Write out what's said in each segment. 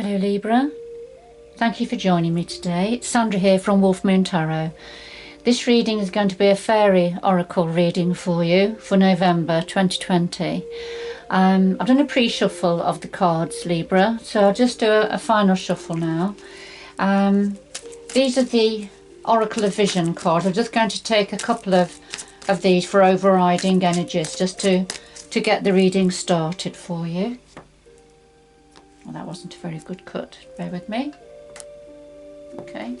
Hello Libra, thank you for joining me today. It's Sandra here from Wolf Moon Tarot. This reading is going to be a fairy oracle reading for you for November 2020. I've done a pre-shuffle of the cards, Libra, so I'll just do a final shuffle now. These are the Oracle of Vision cards. I'm just going to take a couple of these for overriding energies just to get the reading started for you. Well, that wasn't a very good cut, bear with me. Okay.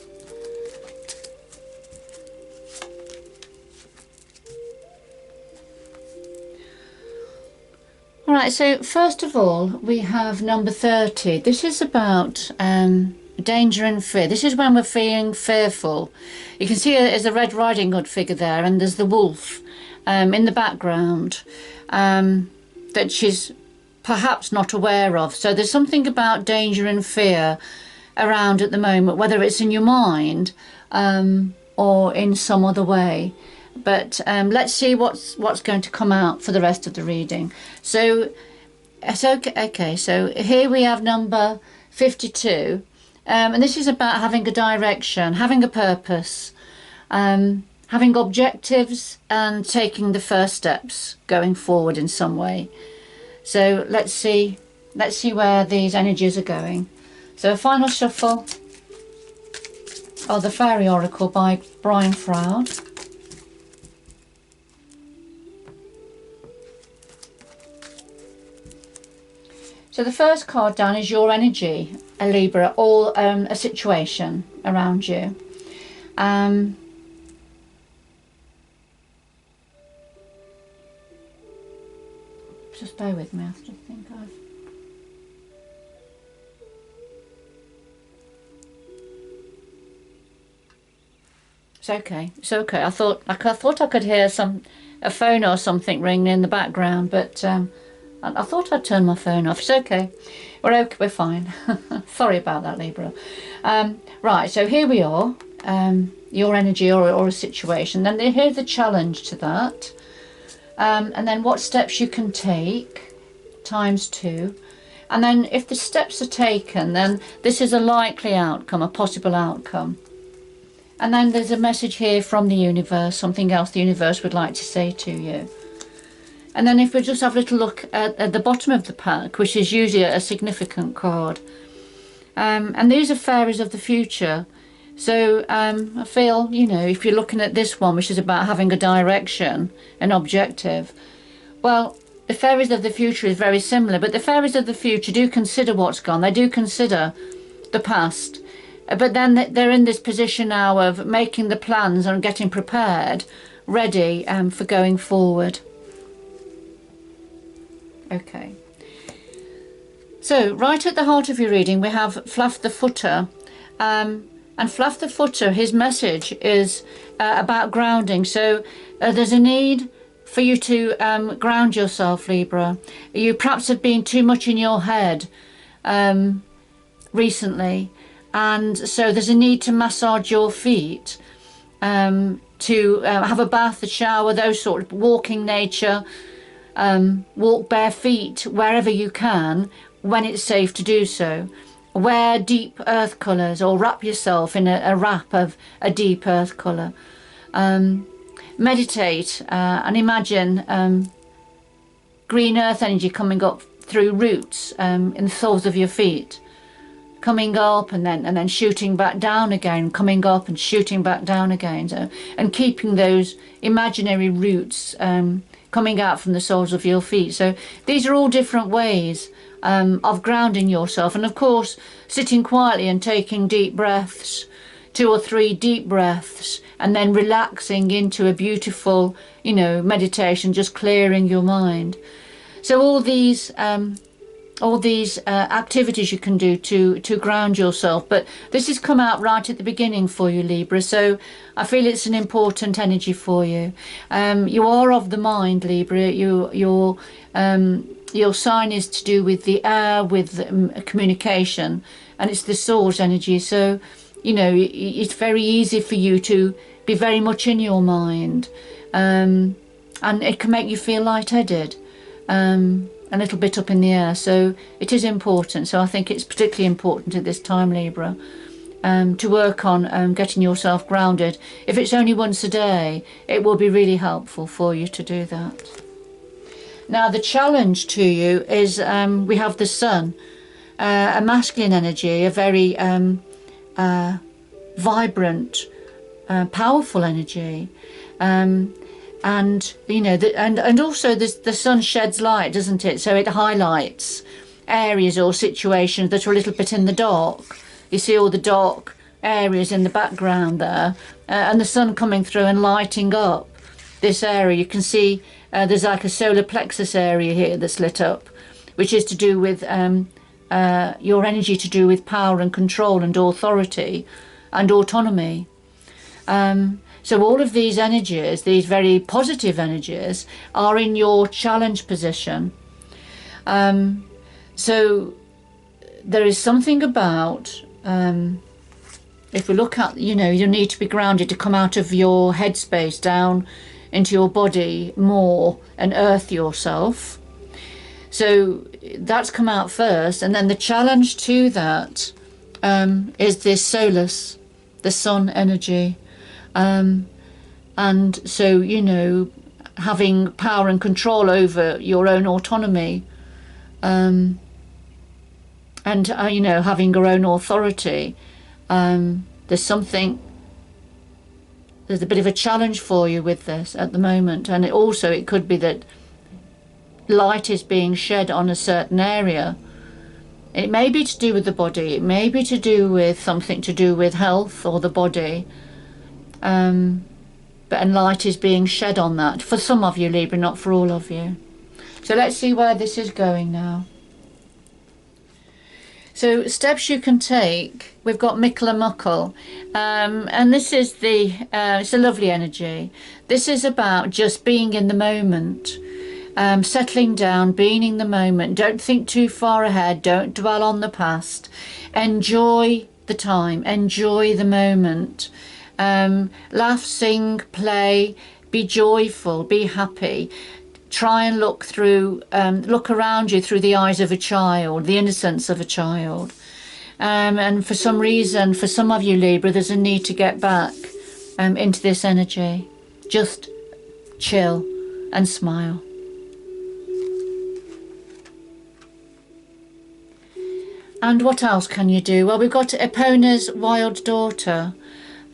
Alright, so first of all we have number 30. This is about danger and fear. This is when we're feeling fearful. You can see there's a Red Riding Hood figure there, and there's the wolf in the background that she's perhaps not aware of. So there's something about danger and fear around at the moment, whether it's in your mind or in some other way. But let's see what's going to come out for the rest of the reading. So it's okay, so here we have number 52, and this is about having a direction, having a purpose, having objectives, and taking the first steps going forward in some way. So let's see where these energies are going. So a final shuffle of the Fairy Oracle by Brian Froud. So the first card down is your energy, a Libra, or a situation around you. Just bear with me, I just think It's okay. It's okay. I thought I could hear a phone or something ringing in the background, but I thought I'd turn my phone off. It's okay. We're fine. Sorry about that, Libra. Right. So here we are. Your energy or a situation. Then here's the challenge to that. And then what steps you can take, ×2. And then if the steps are taken, then this is a likely outcome, a possible outcome. And then there's a message here from the universe, something else the universe would like to say to you. And then if we just have a little look at the bottom of the pack, which is usually a significant card. And these are fairies of the future. So I feel, you know, if you're looking at this one, which is about having a direction, an objective, well, the fairies of the future is very similar, but the fairies of the future do consider what's gone. They do consider the past, but then they're in this position now of making the plans and getting prepared, ready for going forward. Okay. So right at the heart of your reading, we have Fluff the Footer. And Fluff the Footer, his message is about grounding. So there's a need for you to ground yourself, Libra. You perhaps have been too much in your head recently. And so there's a need to massage your feet, to have a bath, a shower, those sort of walking nature, walk bare feet wherever you can when it's safe to do so. Wear deep earth colours, or wrap yourself in a wrap of a deep earth colour. Meditate and imagine green earth energy coming up through roots in the soles of your feet, coming up and then shooting back down again, coming up and shooting back down again, so, and keeping those imaginary roots coming out from the soles of your feet. So these are all different ways of grounding yourself, and of course sitting quietly and taking deep breaths, 2 or 3 deep breaths, and then relaxing into a beautiful, you know, meditation, just clearing your mind. So all these activities you can do to ground yourself, but this has come out right at the beginning for you, Libra, so I feel it's an important energy for you. You are of the mind, Libra. Your sign is to do with the air, with communication, and it's the source energy. So, you know, it's very easy for you to be very much in your mind, and it can make you feel lightheaded. a little bit up in the air. So it is important. So I think it's particularly important at this time, Libra, to work on getting yourself grounded. If it's only once a day, it will be really helpful for you to do that. Now the challenge to you is we have the sun, a masculine energy, a very vibrant, powerful energy, and you know, and also the sun sheds light, doesn't it? So it highlights areas or situations that are a little bit in the dark. You see all the dark areas in the background there, and the sun coming through and lighting up this area. You can see there's like a solar plexus area here that's lit up, which is to do with your energy, to do with power and control and authority and autonomy. So all of these energies, these very positive energies, are in your challenge position. So there is something about, if we look at, you know, you need to be grounded to come out of your headspace down into your body more and earth yourself. So that's come out first, and then the challenge to that is this solus, the sun energy. And so, you know, having power and control over your own autonomy, and you know, having your own authority. There's a bit of a challenge for you with this at the moment, and it could be that light is being shed on a certain area. It may be to do with the body, it may be to do with something to do with health or the body, and light is being shed on that for some of you, Libra, not for all of you. So let's see where this is going now. So steps you can take, we've got Mickle and Muckle, and this is it's a lovely energy. This is about just being in the moment, settling down, being in the moment. Don't think too far ahead, don't dwell on the past. Enjoy the time, enjoy the moment. Laugh, sing, play, be joyful, be happy. Try and look around you through the eyes of a child, the innocence of a child. And for some reason, for some of you, Libra, there's a need to get back into this energy. Just chill and smile. And what else can you do? Well, we've got Epona's wild daughter.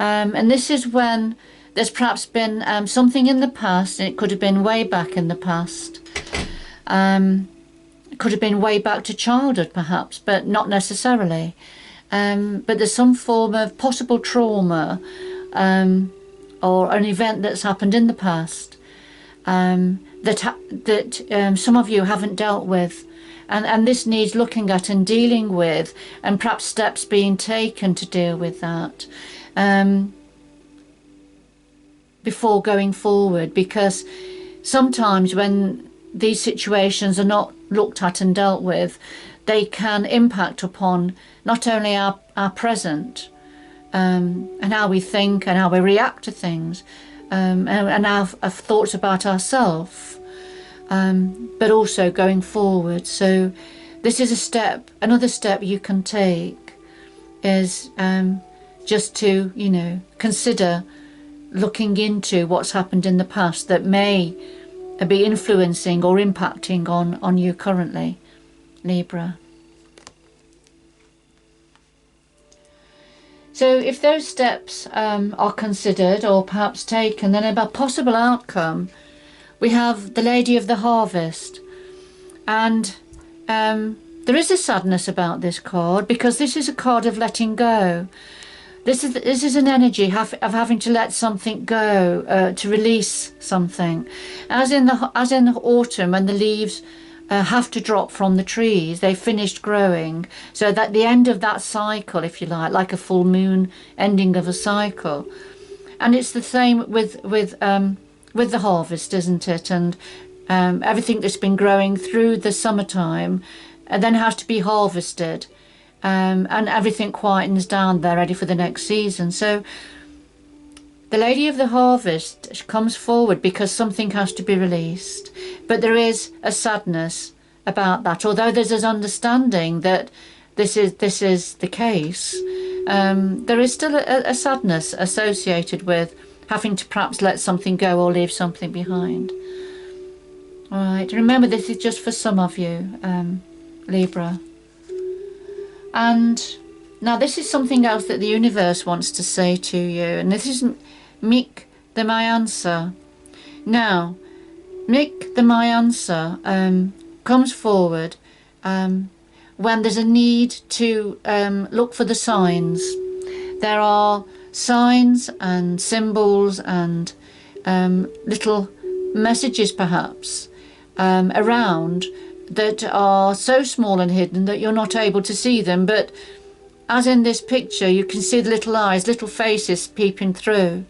And this is when there's perhaps been something in the past, and it could have been way back in the past. It could have been way back to childhood perhaps, but not necessarily. But there's some form of possible trauma or an event that's happened in the past that some of you haven't dealt with. And this needs looking at and dealing with, and perhaps steps being taken to deal with that. Before going forward, because sometimes when these situations are not looked at and dealt with, they can impact upon not only our present and how we think and how we react to things, and our thoughts about ourselves, but also going forward. So this is another step you can take is just to, you know, consider looking into what's happened in the past that may be influencing or impacting on you currently, Libra. So if those steps are considered or perhaps taken, then about possible outcome, we have the Lady of the Harvest. And there is a sadness about this card, because this is a card of letting go. This is an energy of having to let something go, to release something. As in the autumn, when the leaves have to drop from the trees, they've finished growing. So that the end of that cycle, if you like a full moon ending of a cycle. And it's the same with the harvest, isn't it? And everything that's been growing through the summertime then has to be harvested. And everything quietens down there, ready for the next season. So the Lady of the Harvest comes forward because something has to be released. But there is a sadness about that. Although there's this understanding that this is the case, there is still a sadness associated with having to perhaps let something go or leave something behind. All right, remember this is just for some of you, Libra. And now this is something else that the universe wants to say to you, and this is Mick the My Answer. Now, Mick the My Answer comes forward when there's a need to look for the signs. There are signs and symbols and little messages perhaps around that are so small and hidden that you're not able to see them, but as in this picture you can see the little eyes, little faces peeping through.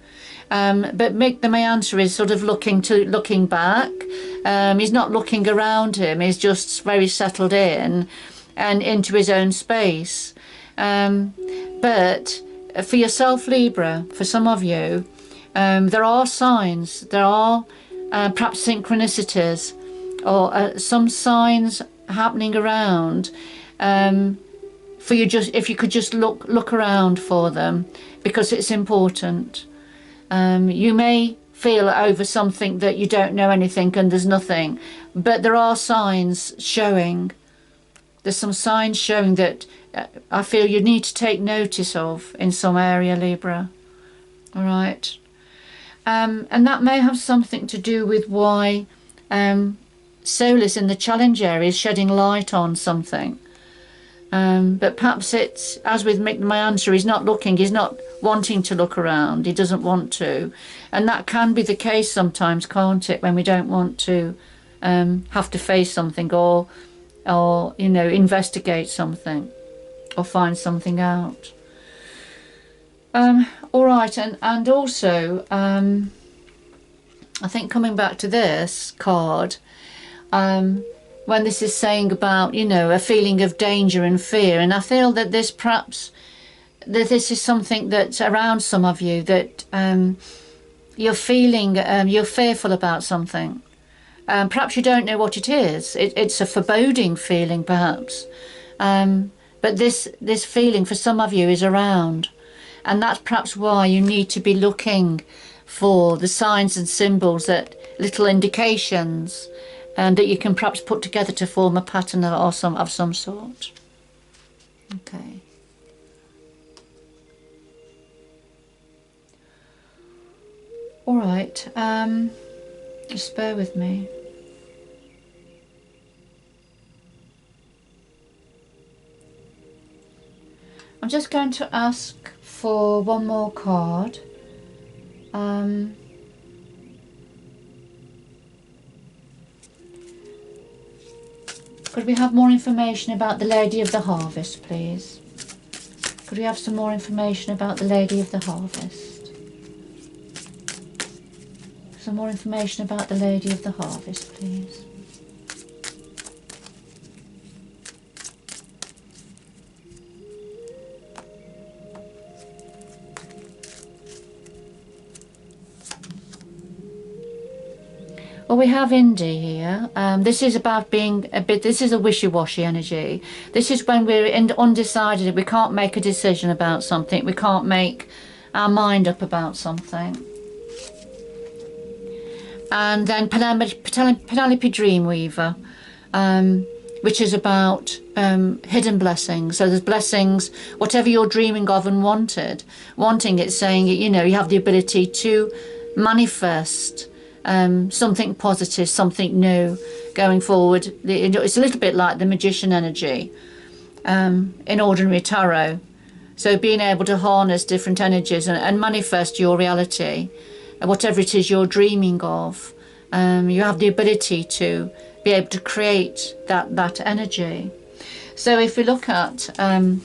But Mick the My Answer is sort of looking back. He's not looking around him, he's just very settled in and into his own space. But for yourself, Libra, for some of you, there are signs, there are perhaps synchronicities or some signs happening around for you, just if you could just look around for them, because it's important. You may feel over something that you don't know anything and there's nothing, but there are signs showing. There's some signs showing that I feel you need to take notice of in some area, Libra. All right. And that may have something to do with why Solis in the challenge area is shedding light on something. But perhaps it's, as with Mick My Answer, he's not looking, he's not wanting to look around, he doesn't want to. And that can be the case sometimes, can't it, when we don't want to have to face something or you know, investigate something or find something out. All right, and also I think coming back to this card, when this is saying about, you know, a feeling of danger and fear, and I feel that this is something that's around some of you, that you're feeling, you're fearful about something. Perhaps you don't know what it is. It's a foreboding feeling, perhaps. But this feeling for some of you is around. And that's perhaps why you need to be looking for the signs and symbols, that little indications, and that you can perhaps put together to form a pattern of some sort. Okay. All right. Just bear with me. I'm just going to ask for one more card. Could we have more information about the Lady of the Harvest, please? Could we have some more information about the Lady of the Harvest? Some more information about the Lady of the Harvest, please. Well, we have Indy here. This is about being a bit, this is a wishy-washy energy. This is when we're undecided, we can't make a decision about something, we can't make our mind up about something. And then Penelope Dreamweaver, which is about hidden blessings. So there's blessings, whatever you're dreaming of and wanting, it's saying, you know, you have the ability to manifest something positive, something new going forward. It's a little bit like the magician energy in ordinary tarot. So being able to harness different energies and manifest your reality, whatever it is you're dreaming of, you have the ability to be able to create that energy. So if we look at the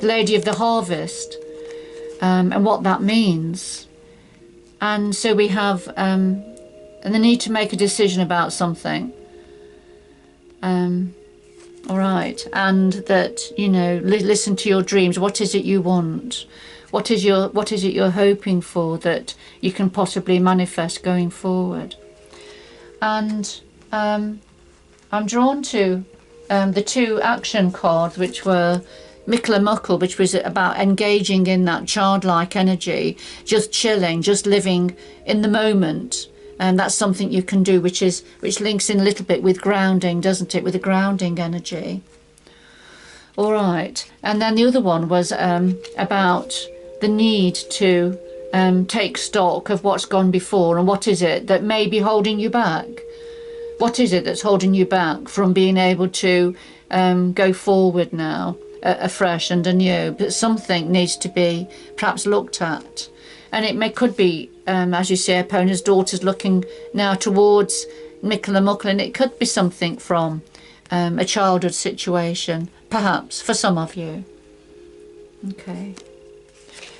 Lady of the Harvest and what that means, and so we have and the need to make a decision about something. All right, and that, you know, listen to your dreams. What is it you want? What is it you're hoping for that you can possibly manifest going forward? And I'm drawn to the two action cards, which were Mikla Muckle, which was about engaging in that childlike energy, just chilling, just living in the moment. And that's something you can do, which links in a little bit with grounding, doesn't it? With the grounding energy. All right. And then the other one was about the need to take stock of what's gone before, and what is it that may be holding you back. What is it that's holding you back from being able to go forward now, afresh and anew? But something needs to be perhaps looked at. And it could be, as you say, Epona's daughter's looking now towards Mikla Muckle, and it could be something from a childhood situation, perhaps, for some of you. Okay.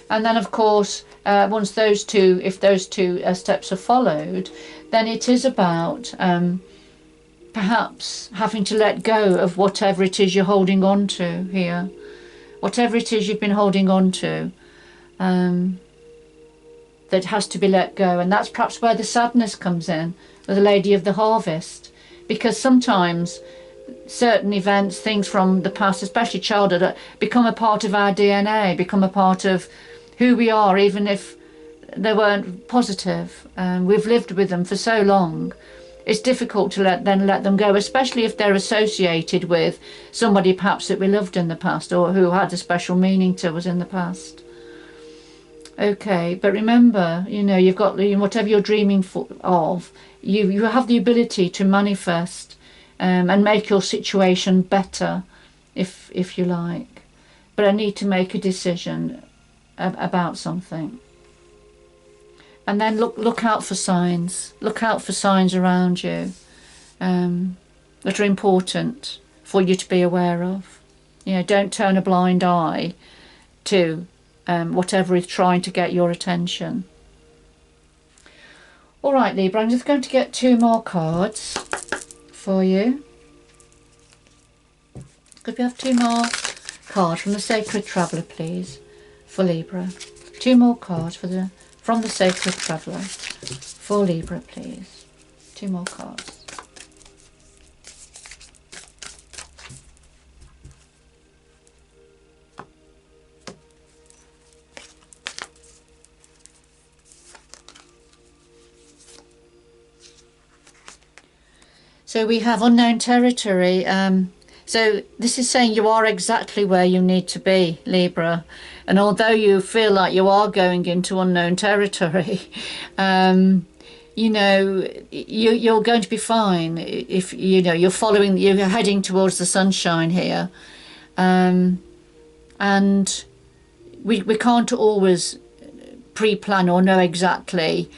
And then, of course, once those two, if those two steps are followed, then it is about perhaps having to let go of whatever it is you're holding on to here. Whatever it is you've been holding on to, that has to be let go. And that's perhaps where the sadness comes in, with the Lady of the Harvest. Because sometimes certain events, things from the past, especially childhood, become a part of our DNA, become a part of who we are, even if they weren't positive. We've lived with them for so long. It's difficult to let them go, especially if they're associated with somebody perhaps that we loved in the past, or who had a special meaning to us in the past. Okay, but remember, you've got whatever you're dreaming of, you have the ability to manifest and make your situation better, if you like. But I need to make a decision about something. And then look out for signs. Look out for signs around you that are important for you to be aware of. Don't turn a blind eye to whatever is trying to get your attention. All right, Libra, I'm just going to get 2 more cards for you. Could we have 2 more cards from the Sacred Traveller, please, for Libra? 2 more cards from the Sacred Traveller for Libra, please. 2 more cards. So we have unknown territory. So this is saying you are exactly where you need to be, Libra. And although you feel like you are going into unknown territory, you're going to be fine if you're heading towards the sunshine here. And we can't always pre-plan or know exactly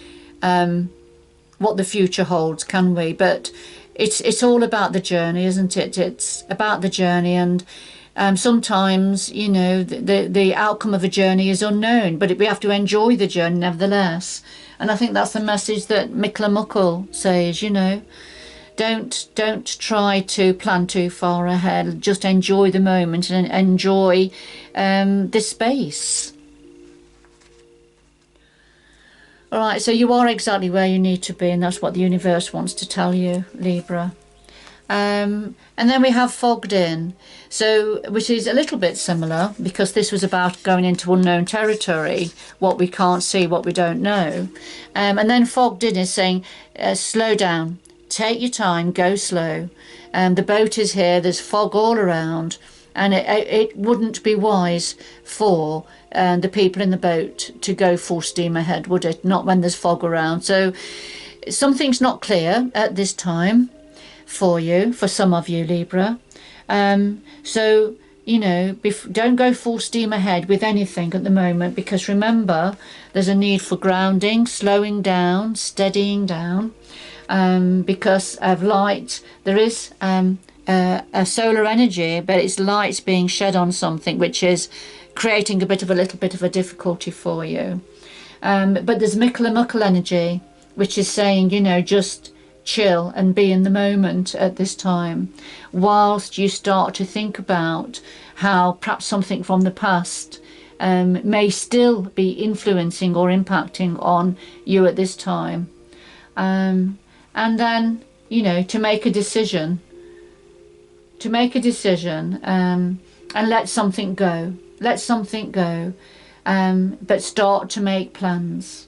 what the future holds, can we? But it's all about the journey, isn't it? It's about the journey, and sometimes the outcome of a journey is unknown, but we have to enjoy the journey nevertheless. And I think that's the message that Mikla Muckle says. Don't try to plan too far ahead. Just enjoy the moment and enjoy this space. All right, so you are exactly where you need to be, and that's what the universe wants to tell you, Libra. And then we have fogged in, which is a little bit similar, because this was about going into unknown territory, what we can't see, what we don't know. And then fogged in is saying, slow down, take your time, go slow. The boat is here, there's fog all around, and it wouldn't be wise for the people in the boat to go full steam ahead, would it? Not when there's fog around. So something's not clear at this time for some of you, Libra. So don't go full steam ahead with anything at the moment, because remember, there's a need for grounding, slowing down, steadying down, because of light. There is a solar energy, but it's light being shed on something, which is creating a little bit of a difficulty for you. But there's Mikla Muckle energy, which is saying, just chill and be in the moment at this time, whilst you start to think about how perhaps something from the past may still be influencing or impacting on you at this time. And then, to make a decision to make a decision, and let something go. Let something go, but start to make plans.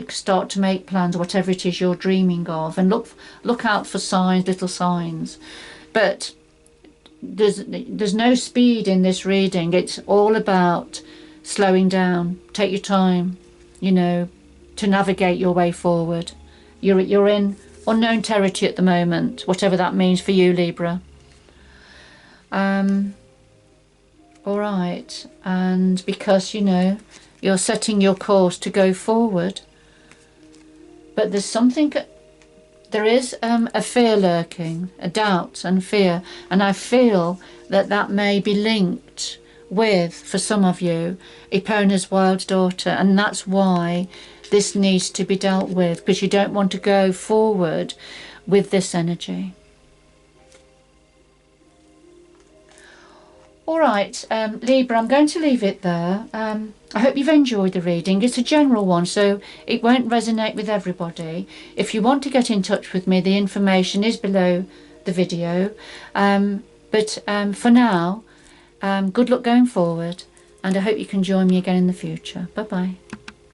Start to make plans, whatever it is you're dreaming of, and look out for signs, little signs. But there's no speed in this reading. It's all about slowing down. Take your time, you know, to navigate your way forward. You're in unknown territory at the moment, whatever that means for you, Libra. All right, and because, you know, you're setting your course to go forward, but there's something, there is a fear lurking, a doubt and fear, and I feel that that may be linked with, for some of you, Epona's wild daughter, and that's why this needs to be dealt with, because you don't want to go forward with this energy. All right, Libra, I'm going to leave it there. I hope you've enjoyed the reading. It's a general one, so it won't resonate with everybody. If you want to get in touch with me, the information is below the video. But for now, good luck going forward, and I hope you can join me again in the future. Bye-bye.